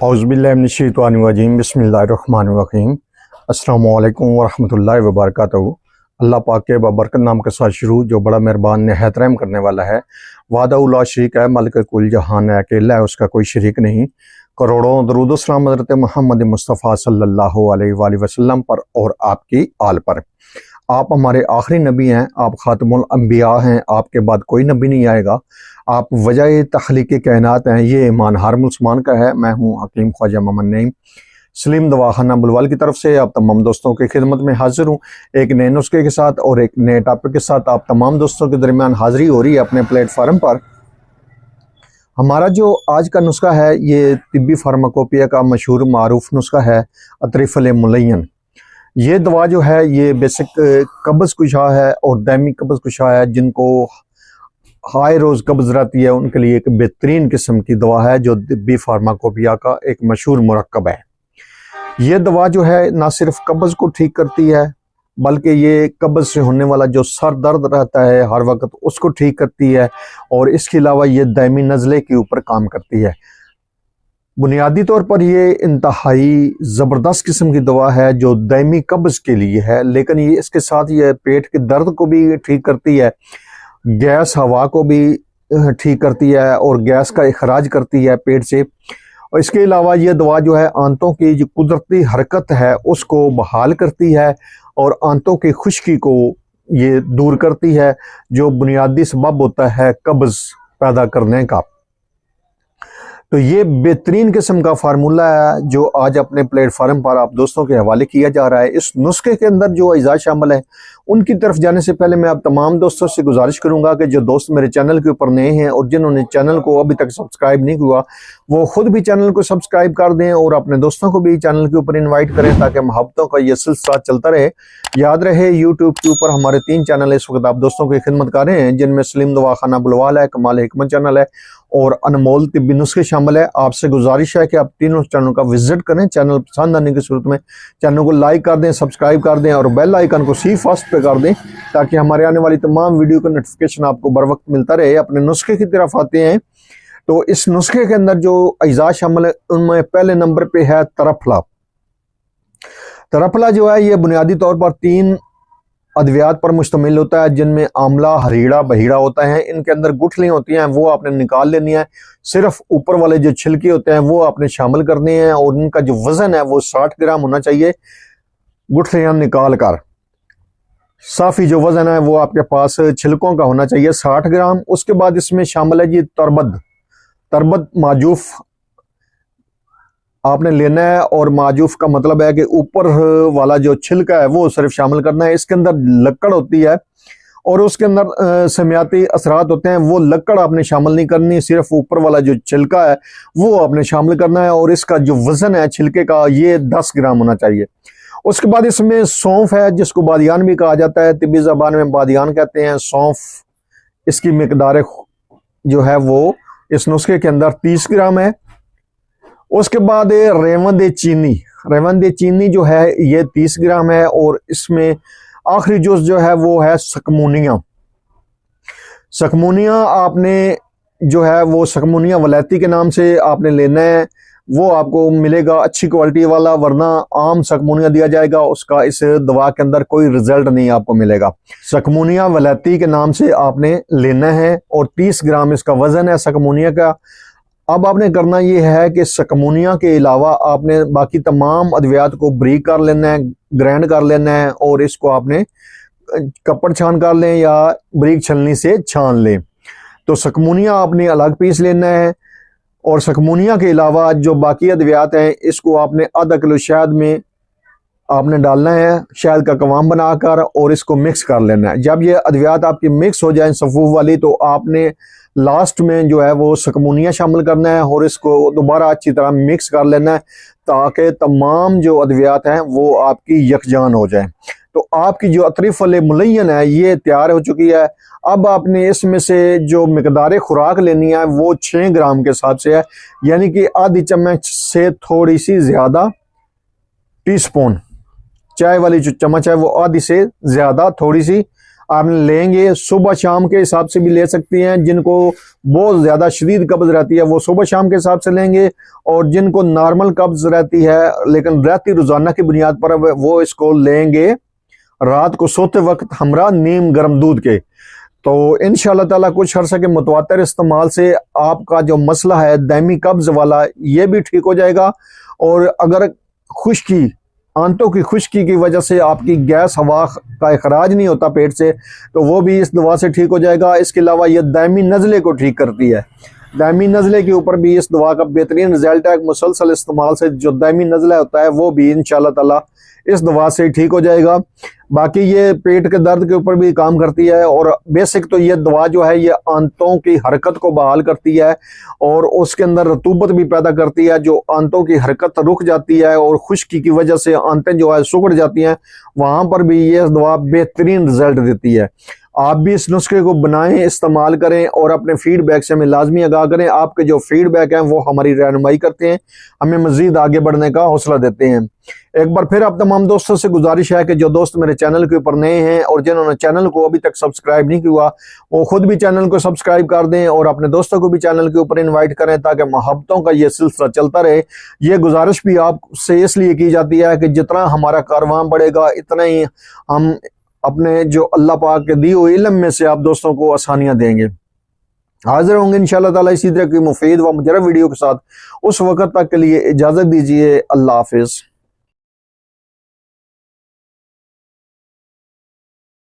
औज़ुबिल्लाहिमिनश्शैतानिर्रजीम बिस्मिल्लाहिर्रहमानिर्रहीम अस्सलामुअलैकुम वरहमतुल्लाहि वबरकातुहू। अल्लाह पाक के बबरकत नाम के साथ शुरू, जो बड़ा मेहरबान निहायत रहम करने वाला है। वादा शरीक है, मलिक कुल जहान है, अकेला है, उसका कोई शरीक नहीं। करोड़ों दरूद सलाम हज़रत मोहम्मद मुस्तफ़ा सल्लल्लाहु अलैहि वसल्लम पर और आपकी आल पर। आप हमारे आखिरी नबी हैं, आप खातमुल अंबिया हैं, आपके बाद कोई नबी नहीं आएगा। आप वजह तख्लीक़ कायनात हैं, ये ईमान हर मुसलमान का है। मैं हूँ हकीम ख्वाजा मोहम्मद नईम सलीम दवाखाना बुलवाल की तरफ से आप तमाम दोस्तों की खिदमत में हाजिर हूँ, एक नए नुस्खे के साथ और एक नए टॉपिक के साथ। आप तमाम दोस्तों के दरमियान हाजिरी हो रही है अपने प्लेटफार्म पर। हमारा जो आज का नुस्खा है, ये तिब्बी फार्माकोपिया का मशहूर मारूफ नुस्खा है, अतरिफल मुलय्यन। ये दवा जो है, ये बेसिक कब्ज़ कुशा है और दायमी कब्ज़ कुशा है। जिनको हाई रोज़ कब्ज़ रहती है, उनके लिए एक बेहतरीन किस्म की दवा है, जो तिब्बी फार्माकोपिया का एक मशहूर मुरक्कब है। ये दवा जो है, ना सिर्फ कब्ज़ को ठीक करती है, बल्कि ये कब्ज़ से होने वाला जो सर दर्द रहता है हर वक्त, उसको ठीक करती है। और इसके अलावा ये दायमी नज़ले के ऊपर काम करती है। बुनियादी तौर पर ये इंतहाई ज़बरदस्त किस्म की दवा है, जो दायमी कब्ज़ के लिए है। लेकिन ये इसके साथ ये पेट के दर्द को भी ठीक करती है, गैस हवा को भी ठीक करती है और गैस का इखराज करती है पेट से। और इसके अलावा ये दवा जो है, आंतों की जो कुदरती हरकत है उसको बहाल करती है और आंतों की खुश्की को ये दूर करती है, जो बुनियादी सबब होता है कब्ज़ पैदा करने का। तो ये बेहतरीन किस्म का फार्मूला है, जो आज अपने प्लेटफार्म पर आप दोस्तों के हवाले किया जा रहा है। इस नुस्खे के अंदर जो अज़ा शामिल है, उनकी तरफ जाने से पहले मैं आप तमाम दोस्तों से गुजारिश करूंगा कि जो दोस्त मेरे चैनल के ऊपर नए हैं और जिन्होंने चैनल को अभी तक सब्सक्राइब नहीं हुआ, वो खुद भी चैनल को सब्सक्राइब कर दें और अपने दोस्तों को भी चैनल के ऊपर इन्वाइट करें, ताकि मोहब्बतों का ये सिलसिला चलता रहे। याद रहे, यूट्यूब के ऊपर हमारे 3 चैनल इस वक्त आप दोस्तों की खिदमत कर रहे हैं, जिनमें सलीम दवाखाना बुलवाल है, कमाल हिकमत चैनल है और अनमोल तिब्बी नुस्खे शामिल है। आपसे गुजारिश है कि आप तीनों चैनल का विजिट करें। चैनल पसंद आने की सूरत में चैनल को लाइक कर दें, सब्सक्राइब कर दें और बेल आइकन को सी फर्स्ट पे कर दें, ताकि हमारे आने वाली तमाम वीडियो का नोटिफिकेशन आपको बर वक्त मिलता रहे। अपने नुस्खे की तरफ आते हैं, तो इस नुस्खे के अंदर जो अज़ा शामिल है, उनमें पहले नंबर पे है तरफला। तरफला जो है, ये बुनियादी तौर पर 3 अद्वियात पर मुश्तमिल होता है, जिनमें आंवला, हरीड़ा, बहीड़ा होता है। इनके अंदर गुठलियाँ होती हैं, वो आपने निकाल लेनी है। सिर्फ ऊपर वाले जो छिलके होते हैं वो आपने शामिल करने हैं और इनका जो वजन है वो 60 ग्राम होना चाहिए। गुठलियाँ निकाल कर साफ़ी जो वजन है वो आपके पास छिलकों का होना चाहिए, 60 ग्राम। उसके बाद इसमें शामिल है जी तरबद माजूफ आपने लेना है। और माजूफ का मतलब है कि ऊपर वाला जो छिलका है वो सिर्फ शामिल करना है। इसके अंदर लक्कड़ होती है और उसके अंदर सेमियाती असरात होते हैं, वो लक्कड़ आपने शामिल नहीं करनी, सिर्फ ऊपर वाला जो छिलका है वो आपने शामिल करना है। और इसका जो वजन है छिलके का, ये 10 ग्राम होना चाहिए। उसके बाद इसमें सौंफ है, जिसको बादियान भी कहा जाता है, तिब्बी ज़बान में बादियान कहते हैं। सौंफ, इसकी मिकदार जो है वो इस नुस्खे के अंदर 30 ग्राम है। उसके बाद रेवंद चीनी जो है ये 30 ग्राम है। और इसमें आखिरी जुज़ जो है वो है सकमूनिया आपने जो है वो सकमूनिया वलैती के नाम से आपने लेना है। वो आपको मिलेगा अच्छी क्वालिटी वाला, वरना आम सकमूनिया दिया जाएगा, उसका इस दवा के अंदर कोई रिजल्ट नहीं आपको मिलेगा। सकमूनिया वलैती के नाम से आपने लेना है और 30 ग्राम इसका वजन है सकमूनिया का। अब आपने करना ये है कि सकमूनिया के अलावा आपने बाकी तमाम अद्वियात को ब्रीक कर लेना है, ग्राइंड कर लेना है और इसको आपने कपड़ छान कर लें या ब्रीक छलनी से छान लें। तो सकमूनिया आपने अलग पीस लेना है और सकमूनिया के अलावा जो बाकी अद्वियात हैं, इसको आपने आधा किलो शहद में आपने डालना है, शहद का कवाम बनाकर, और इसको मिक्स कर लेना है। जब ये अद्वियात आपकी मिक्स हो जाए सफूफ वाली, तो आपने लास्ट में जो है वो सकमूनिया शामिल करना है और इसको दोबारा अच्छी तरह मिक्स कर लेना है, ताकि तमाम जो अद्वियात हैं वो आपकी यकजान हो जाए। तो आपकी जो अतरिफल मुलय्यन है ये तैयार हो चुकी है। अब आपने इसमें से जो मिकदार खुराक लेनी है वो 6 ग्राम के हिसाब से है, यानी कि आधी चम्मच से थोड़ी सी ज़्यादा टीस्पून, चाय वाली जो चम्मच है वो आधी से ज़्यादा थोड़ी सी आप लेंगे। सुबह शाम के हिसाब से भी ले सकती हैं, जिनको बहुत ज़्यादा शदीद कब्ज़ रहती है वो सुबह शाम के हिसाब से लेंगे, और जिनको नॉर्मल कब्ज़ रहती है लेकिन रहती रोज़ाना की बुनियाद पर वो इसको लेंगे रात को सोते वक्त हमरा नीम गर्म दूध के। तो इंशाअल्लाह ताला कुछ अर्सा के मुतवातिर इस्तेमाल से आपका जो मसला है दायमी कब्ज़ वाला ये भी ठीक हो जाएगा। और अगर खुश्की, आंतों की खुश्की की वजह से आपकी गैस हवा का इखराज नहीं होता पेट से, तो वो भी इस दवा से ठीक हो जाएगा। इसके अलावा ये दायमी नज़ले को ठीक करती है। दायमी नज़ले के ऊपर भी इस दवा का बेहतरीन रिजल्ट है। मुसलसल इस्तेमाल से जो दायमी नज़ला होता है वो भी इंशाअल्लाह ताला इस दवा से ठीक हो जाएगा। बाकी ये पेट के दर्द के ऊपर भी काम करती है, और बेसिक तो ये दवा जो है ये आंतों की हरकत को बहाल करती है और उसके अंदर रतूबत भी पैदा करती है। जो आंतों की हरकत रुक जाती है और खुश्की की वजह से आंतें जो है सुकड़ जाती हैं, वहां पर भी ये दवा बेहतरीन रिजल्ट देती है। आप भी इस नुस्खे को बनाएं, इस्तेमाल करें और अपने फीडबैक से हमें लाजमी आगाह करें। आपके जो फीडबैक हैं वो हमारी रहनुमाई करते हैं, हमें मजीद आगे बढ़ने का हौसला देते हैं। एक बार फिर आप तमाम दोस्तों से गुजारिश है कि जो दोस्त मेरे चैनल के ऊपर नए हैं और जिन्होंने चैनल को अभी तक सब्सक्राइब नहीं किया वो खुद भी चैनल को सब्सक्राइब कर दें और अपने दोस्तों को भी चैनल के ऊपर इनवाइट करें, ताकि मोहब्बतों का ये सिलसिला चलता रहे। ये गुजारिश भी आपसे इसलिए की जाती है कि जितना हमारा कारवां बढ़ेगा इतना ही हम अपने जो अल्लाह पाक के दी हुई इल्म में से आप दोस्तों को आसानियां देंगे। हाजिर होंगे इंशाअल्लाह ताला इसी तरह की मुफीद व मुजर्रब वीडियो के साथ। उस वक्त तक के लिए इजाजत दीजिए। अल्लाह हाफिज।